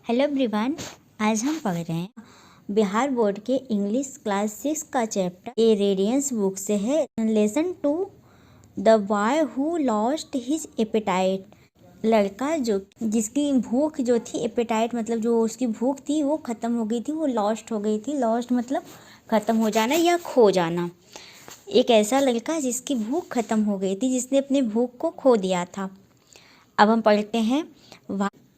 Hello everyone. आज हम पढ़ रहे हैं बिहार बोर्ड के इंग्लिश क्लास 6 का चैप्टर ए रेडियंस बुक से है। Lesson 2 the boy who lost his appetite. लड़का जो जिसकी भूख जो थी, एपेटाइट मतलब जो उसकी भूख थी वो ख़त्म हो गई थी, वो लॉस्ट हो गई थी। लॉस्ट मतलब ख़त्म हो जाना या खो जाना। एक ऐसा लड़का जिसकी भूख ख़त्म हो गई थी, जिसने अपनी भूख को खो दिया था। अब हम पढ़ते हैं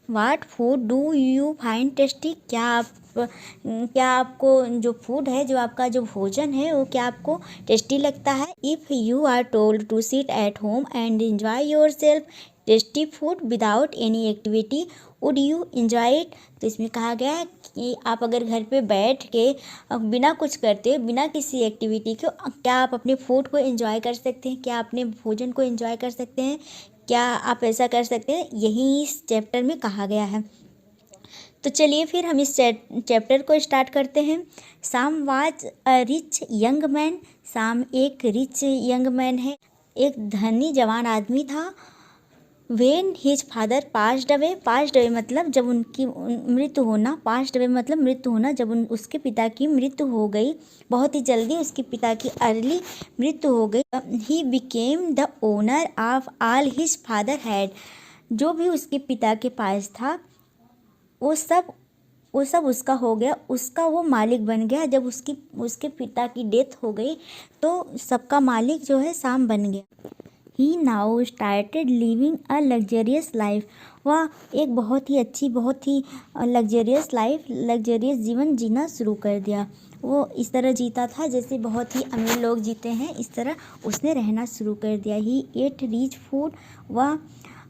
what food do you find tasty. क्या आपको जो फूड है, जो आपका जो भोजन है, वो क्या आपको टेस्टी लगता है। If you are told to sit at home and enjoy yourself tasty food without any activity would you enjoy it. तो इसमें कहा गया है कि आप अगर घर पे बैठ के बिना कुछ करते, बिना किसी एक्टिविटी के, क्या आप अपने फूड को एंजॉय कर सकते हैं, क्या अपने भोजन को एंजॉय कर सकते हैं, क्या आप ऐसा कर सकते हैं। यही इस चैप्टर में कहा गया है। तो चलिए फिर हम इस चैप्टर को स्टार्ट करते हैं। साम was a rich young man. साम एक रिच यंग मैन है, एक धनी जवान आदमी था। When his father passed away. Passed away मतलब जब उनकी मृत्यु होना। पास्ड अवे मतलब मृत्यु होना। जब उसके पिता की मृत्यु हो गई, बहुत ही जल्दी उसके पिता की अर्ली मृत्यु हो गई। He became the owner of all his father had. जो भी उसके पिता के पास था वो सब उसका हो गया, उसका वो मालिक बन गया। जब उसके पिता की डेथ हो गई तो सबका मालिक जो है साम बन गया। He now started living a luxurious life. वह एक बहुत ही अच्छी, बहुत ही लग्जरियस लाइफ, लग्जरियस जीवन जीना शुरू कर दिया। वो इस तरह जीता था जैसे बहुत ही अमीर लोग जीते हैं, इस तरह उसने रहना शुरू कर दिया। ही एट रिच फूड। वह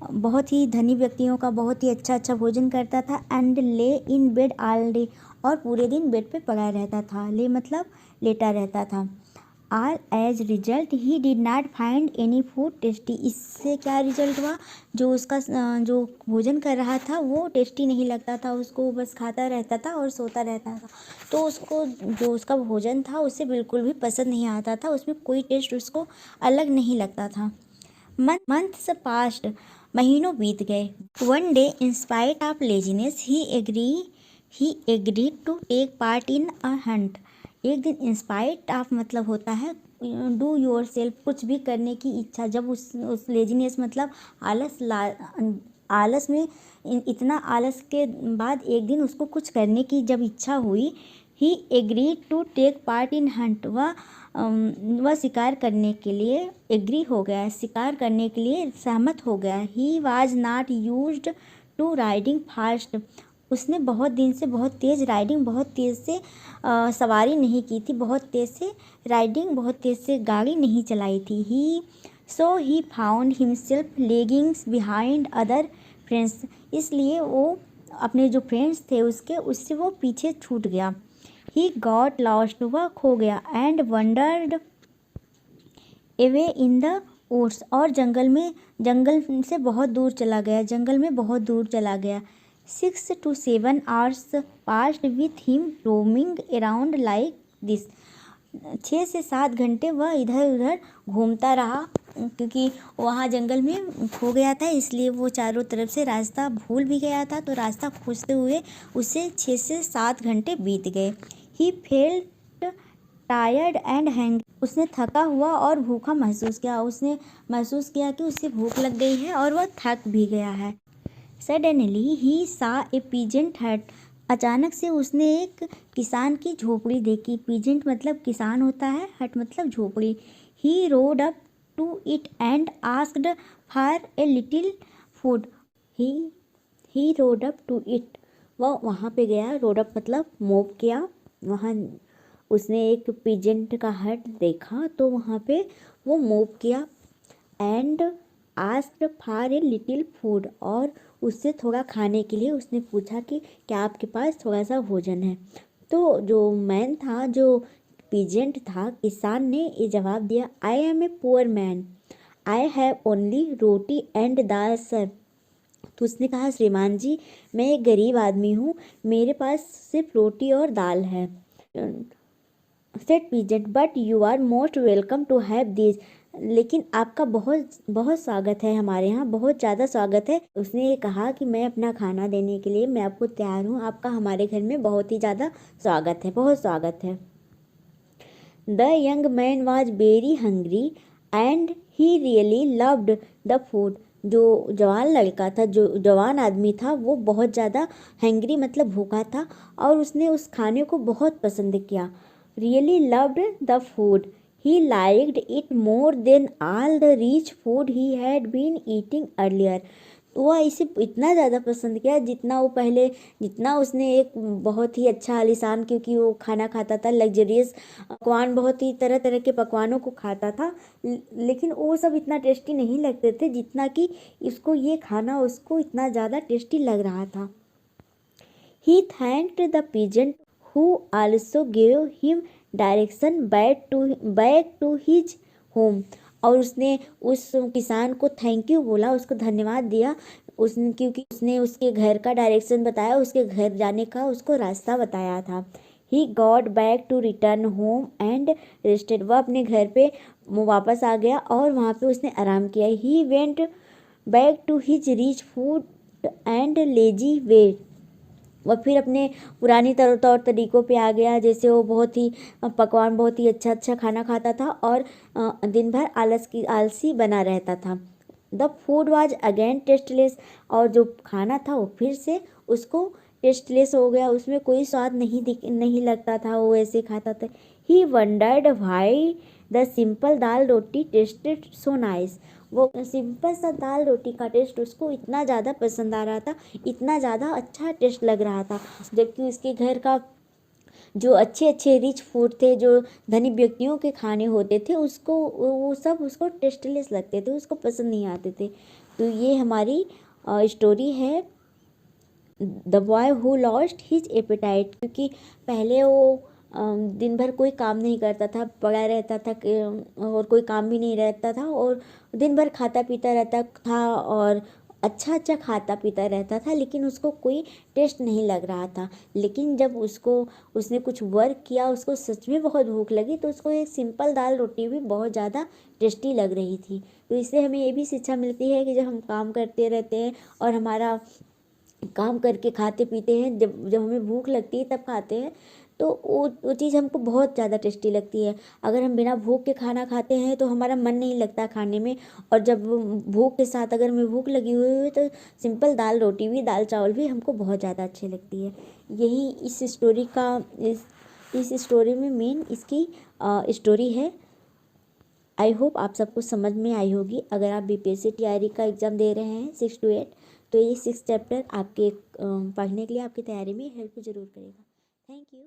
बहुत ही धनी व्यक्तियों का बहुत ही अच्छा भोजन करता था। एंड ले इन बेड ऑल डे। और पूरे दिन बेड पे पड़ा रहता था। ले मतलब लेटा रहता था। All as result he did not find any food tasty. इससे क्या रिजल्ट हुआ, जो उसका जो भोजन कर रहा था वो टेस्टी नहीं लगता था उसको। वो बस खाता रहता था और सोता रहता था। तो उसको जो उसका भोजन था उसे बिल्कुल भी पसंद नहीं आता था, उसमें कोई टेस्ट उसको अलग नहीं लगता था। Months passed. महीनों बीत गए। One day in spite of laziness he agreed to take part in a hunt. एक दिन इंस्पाइट ऑफ मतलब होता है डू योर सेल्फ, कुछ भी करने की इच्छा। जब उस लेजीनेस मतलब आलस में इतना आलस के बाद एक दिन उसको कुछ करने की जब इच्छा हुई, he agreed to take part in hunt. वह शिकार करने के लिए एग्री हो गया, शिकार करने के लिए सहमत हो गया। He was not used to riding fast. उसने बहुत दिन से बहुत तेज़ राइडिंग, बहुत तेज़ से सवारी नहीं की थी, बहुत तेज़ से राइडिंग, बहुत तेज़ से गाड़ी नहीं चलाई थी। He found himself leggings behind other friends. इसलिए वो अपने जो फ्रेंड्स थे उससे वो पीछे छूट गया। He got lost. वह खो गया। And wandered away in the woods. और जंगल से बहुत दूर चला गया, जंगल में बहुत दूर चला गया। 6 to 7 hours passed with him roaming around like this। 6 से 7 घंटे वह इधर उधर घूमता रहा, क्योंकि वहाँ जंगल में खो गया था, इसलिए वो चारों तरफ से रास्ता भूल भी गया था। तो रास्ता खोजते हुए उसे 6 से 7 घंटे बीत गए। He felt tired and hang. उसने थका हुआ और भूखा महसूस किया। उसने महसूस किया कि उसे भूख लग गई है और वह थक भी गया है। सडनली ही सा ए पीजेंट हट। अचानक से उसने एक किसान की झोपड़ी देखी। पीजेंट मतलब किसान होता है, हट मतलब झोपड़ी। He rode up to it and asked for a little food. He rode up to it. वह वहाँ पे गया, रोड अप मतलब मूव किया। वहाँ उसने एक पीजेंट का हट देखा तो वहाँ पे वो मूव किया। And asked for a little food. और उससे थोड़ा खाने के लिए उसने पूछा कि क्या आपके पास थोड़ा सा भोजन है। तो जो मैन था, जो पीजेंट था, किसान ने ये जवाब दिया, I am a poor man, I have only roti and dal sir. तो उसने कहा, श्रीमान जी मैं एक गरीब आदमी हूँ, मेरे पास सिर्फ रोटी और दाल है। Said peasant, but you are most welcome to have this. लेकिन आपका बहुत बहुत स्वागत है, हमारे यहाँ बहुत ज़्यादा स्वागत है। उसने ये कहा कि मैं अपना खाना देने के लिए मैं आपको तैयार हूँ, आपका हमारे घर में बहुत ही ज़्यादा स्वागत है, बहुत स्वागत है। The young man was very hungry and he really loved the food. जो जवान लड़का था, जो जवान आदमी था, वो बहुत ज़्यादा हैंग्री मतलब भूखा था और उसने उस खाने को बहुत पसंद किया। Really loved the food, he liked it more than all the rich food he had been eating earlier. वो इसे इतना ज़्यादा पसंद किया जितना वो पहले, जितना उसने एक बहुत ही अच्छा आलीशान, क्योंकि वो खाना खाता था लग्जरियस पकवान, बहुत ही तरह तरह के पकवानों को खाता था, लेकिन वो सब इतना टेस्टी नहीं लगते थे जितना कि इसको ये खाना उसको इतना ज़्यादा टेस्टी लग रहा था। He thanked the peasant who also gave him direction back to his home. और उसने उस किसान को थैंक यू बोला, उसको धन्यवाद दिया, उसने क्योंकि उसने उसके घर का डायरेक्शन बताया, उसके घर जाने का उसको रास्ता बताया था। He got back to return home and rested. वह अपने घर पे वापस आ गया और वहाँ पे उसने आराम किया। He went back to his rich food and lazy way. वह फिर अपने पुरानी तौर तरीक़ों पे आ गया, जैसे वो बहुत ही पकवान, बहुत ही अच्छा अच्छा खाना खाता था और दिन भर आलसी बना रहता था। The food was again tasteless. और जो खाना था वो फिर से उसको टेस्टलेस हो गया, उसमें कोई स्वाद नहीं लगता था, वो ऐसे खाता था। He wondered why the simple dal roti tasted so nice. वो सिंपल सा दाल रोटी का टेस्ट उसको इतना ज़्यादा पसंद आ रहा था, इतना ज़्यादा अच्छा टेस्ट लग रहा था, जबकि उसके घर का जो अच्छे अच्छे रिच फूड थे, जो धनी व्यक्तियों के खाने होते थे, उसको वो सब उसको टेस्टलेस लगते थे, उसको पसंद नहीं आते थे। तो ये हमारी स्टोरी है the boy who lost his appetite. क्योंकि पहले वो दिन भर कोई काम नहीं करता था, पड़ा रहता था और कोई काम भी नहीं रहता था और दिन भर खाता पीता रहता था और अच्छा अच्छा खाता पीता रहता था, लेकिन उसको कोई टेस्ट नहीं लग रहा था। लेकिन जब उसने कुछ वर्क किया, उसको सच में बहुत भूख लगी, तो उसको एक सिंपल दाल रोटी भी बहुत ज़्यादा टेस्टी लग रही थी। तो इससे हमें ये भी शिक्षा मिलती है कि जब हम काम करते रहते हैं और हमारा काम करके खाते पीते हैं, जब जब हमें भूख लगती है तब खाते हैं, तो वो चीज़ हमको बहुत ज़्यादा टेस्टी लगती है। अगर हम बिना भूख के खाना खाते हैं तो हमारा मन नहीं लगता खाने में, और जब भूख के साथ अगर हमें भूख लगी हुई है तो सिंपल दाल रोटी भी, दाल चावल भी हमको बहुत ज़्यादा अच्छी लगती है। यही इस स्टोरी का इस स्टोरी में मेन इसकी स्टोरी है। आई होप आप सबको समझ में आई होगी। अगर आप बीपीएससी टीआरई का एग्ज़ाम दे रहे हैं 6 to 8, तो ये 6 चैप्टर आपके पढ़ने के लिए, आपकी तैयारी में हेल्प ज़रूर करेगा। Thank you.